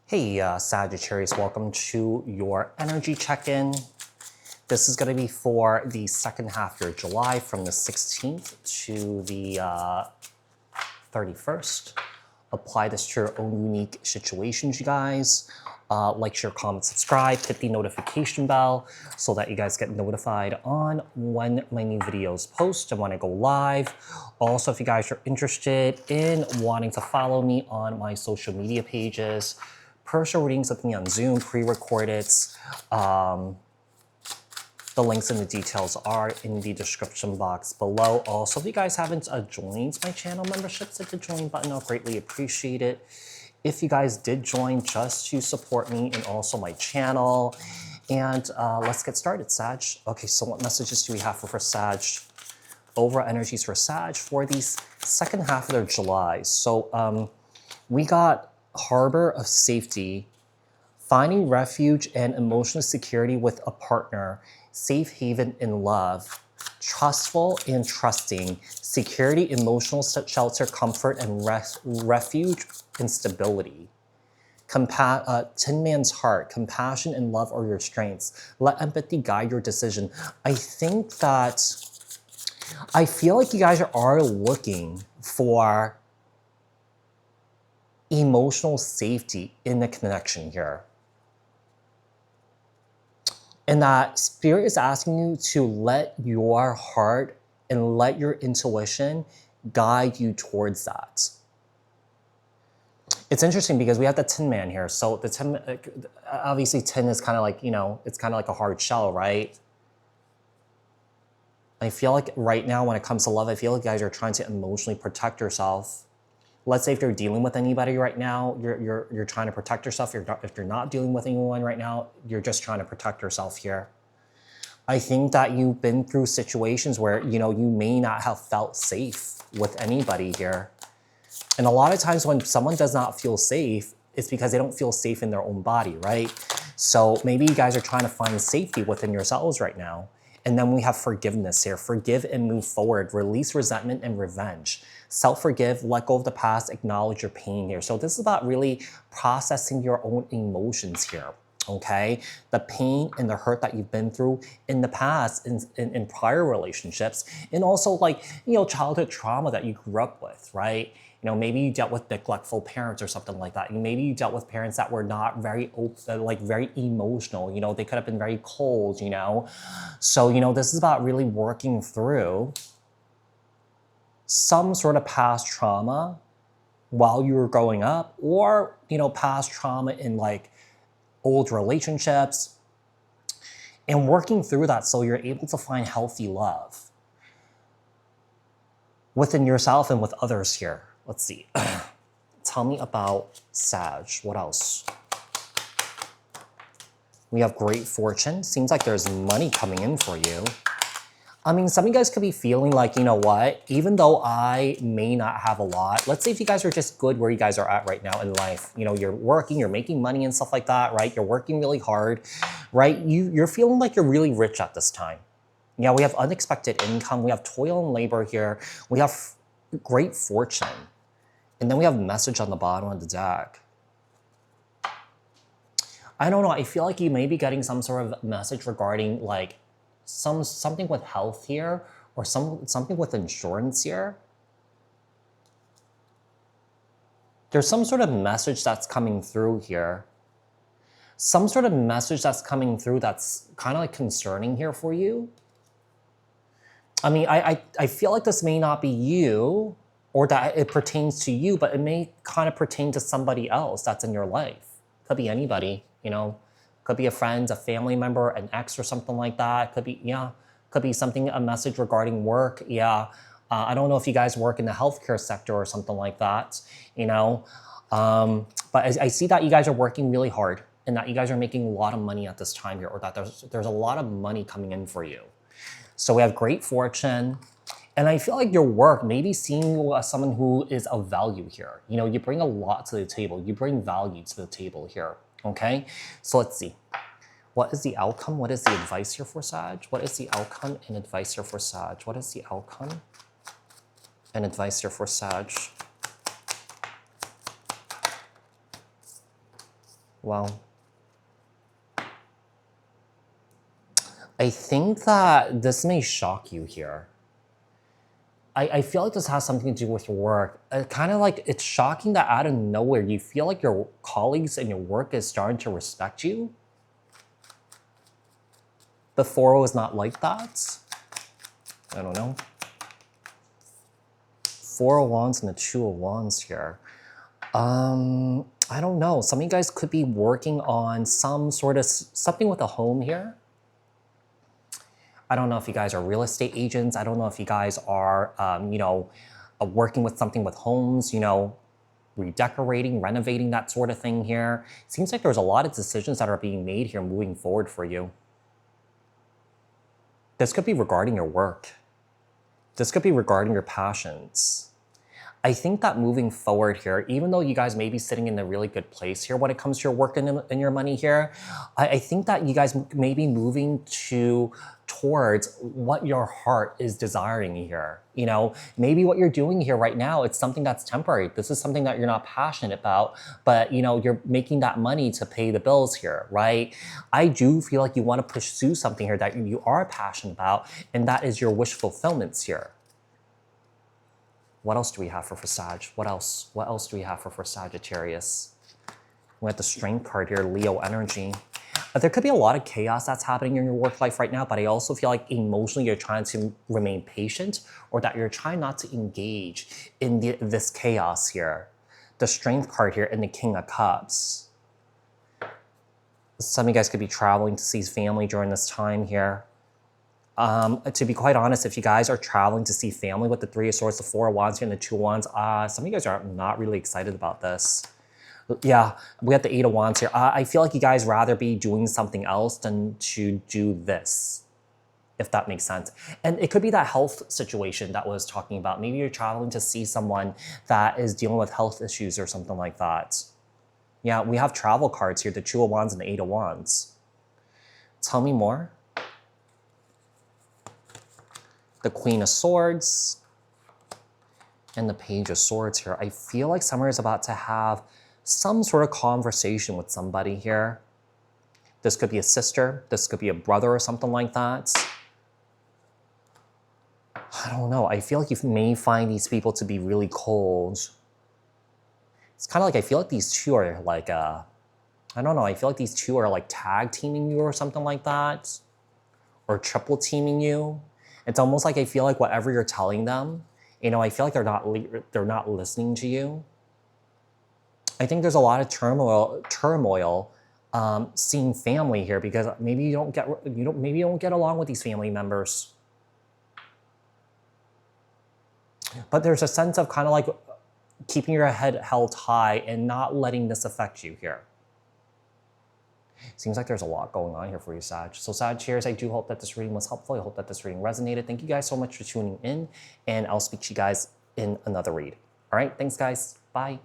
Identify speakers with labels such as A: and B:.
A: Hey Sagittarius, welcome to your energy check-in. This is going to be for the second half of July from the 16th to the 31st. Apply this to your own unique situations, you guys. Like, share, comment, subscribe, hit the notification bell so that you guys get notified on when my new videos post and when I go live. Also, if you guys are interested in wanting to follow me on my social media pages, personal readings with me on Zoom, pre-recorded. The links and the details are in the description box below. Also, if you guys haven't joined my channel memberships, hit the join button. I'll greatly appreciate it. If you guys did join just to support me and also my channel. And let's get started, Sag. Okay, so what messages do we have for Sag? Overall energies for Sag for the second half of their July. So we got harbor of safety, finding refuge and emotional security with a partner, safe haven in love, trustful and trusting, security, emotional shelter, comfort, and refuge and stability. Tin Man's heart, compassion and love are your strengths. Let empathy guide your decision. I feel like you guys are looking for emotional safety in the connection here. And that Spirit is asking you to let your heart and let your intuition guide you towards that. It's interesting because we have the Tin Man here. So the tin, obviously tin is kind of like, it's kind of like a hard shell, right? I feel like right now when it comes to love, I feel like you guys are trying to emotionally protect yourself. Let's say if you're dealing with anybody right now, you're trying to protect yourself. If you're not dealing with anyone right now, you're just trying to protect yourself here. I think that you've been through situations where, you may not have felt safe with anybody here. And a lot of times when someone does not feel safe, it's because they don't feel safe in their own body, right? So maybe you guys are trying to find safety within yourselves right now. And then we have forgiveness here. Forgive and move forward. Release resentment and revenge. Self-forgive, let go of the past, acknowledge your pain here. So this is about really processing your own emotions here, okay? The pain and the hurt that you've been through in the past, in prior relationships, and also like, childhood trauma that you grew up with, right? Maybe you dealt with neglectful parents or something like that. Maybe you dealt with parents that were not very open, like very emotional. They could have been very cold, So, this is about really working through some sort of past trauma while you were growing up, or, past trauma in like old relationships, and working through that so you're able to find healthy love within yourself and with others here. Let's see. Tell me about Sag. What else? We have great fortune. Seems like there's money coming in for you. I mean, some of you guys could be feeling like, you know what, even though I may not have a lot, let's say if you guys are just good where you guys are at right now in life, you're working, you're making money and stuff like that, right? You're working really hard, right? You're feeling like you're really rich at this time. Yeah, we have unexpected income. We have toil and labor here. We have great fortune. And then we have message on the bottom of the deck. I don't know. I feel like you may be getting some sort of message regarding like something with health here, or something with insurance here. There's some sort of message that's coming through here. Some sort of message that's coming through that's kind of like concerning here for you. I mean, I feel like this may not be you, or that it pertains to you, but it may kind of pertain to somebody else that's in your life. Could be anybody, Could be a friend, a family member, an ex or something like that. Could be, could be something, a message regarding work. Yeah. I don't know if you guys work in the healthcare sector or something like that, But I see that you guys are working really hard and that you guys are making a lot of money at this time here, or that there's a lot of money coming in for you. So we have great fortune. And I feel like your work, maybe seeing you as someone who is of value here. You bring a lot to the table. You bring value to the table here, okay? So let's see. What is the outcome? What is the advice here for Sag? What is the outcome and advice here for Sag? What is the outcome and advice here for Sag? Well, I think that this may shock you here. I feel like this has something to do with your work. Kind of like it's shocking that out of nowhere you feel like your colleagues and your work is starting to respect you. Before it was not like that. I don't know. Four of Wands and the Two of Wands here. I don't know. Some of you guys could be working on some sort of something with a home here. I don't know if you guys are real estate agents. I don't know if you guys are, working with something with homes, redecorating, renovating, that sort of thing here. It seems like there's a lot of decisions that are being made here moving forward for you. This could be regarding your work. This could be regarding your passions. I think that moving forward here, even though you guys may be sitting in a really good place here when it comes to your work and your money here, I think that you guys may be moving towards what your heart is desiring here. Maybe what you're doing here right now, it's something that's temporary. This is something that you're not passionate about, but you're making that money to pay the bills here, right? I do feel like you want to pursue something here that you are passionate about, and that is your wish fulfillments here. What else do we have for Sag? What else do we have for Sagittarius? We have the Strength card here, Leo energy. There could be a lot of chaos that's happening in your work life right now, but I also feel like emotionally you're trying to remain patient, or that you're trying not to engage in this chaos here. The Strength card here and the King of Cups. Some of you guys could be traveling to see family during this time here. To be quite honest, if you guys are traveling to see family with the Three of Swords, the Four of Wands, and the Two of Wands, some of you guys are not really excited about this. Yeah, we have the Eight of Wands here. I feel like you guys rather be doing something else than to do this, if that makes sense. And it could be that health situation that I was talking about. Maybe you're traveling to see someone that is dealing with health issues or something like that. Yeah, we have travel cards here, the Two of Wands and the Eight of Wands. Tell me more. The Queen of Swords and the Page of Swords here. I feel like Summer is about to have some sort of conversation with somebody here. This could be a sister. This could be a brother or something like that. I don't know. I feel like you may find these people to be really cold. It's kind of like I feel like these two are like, I don't know. I feel like these two are like tag teaming you or something like that. Or triple teaming you. It's almost like I feel like whatever you're telling them, I feel like they're not listening to you. I think there's a lot of turmoil seeing family here, because maybe you don't get along with these family members. But there's a sense of kind of like keeping your head held high and not letting this affect you here. Seems like there's a lot going on here for you, Sag. So Sagittarius, I do hope that this reading was helpful. I hope that this reading resonated. Thank you guys so much for tuning in, and I'll speak to you guys in another read. All right, thanks guys. Bye.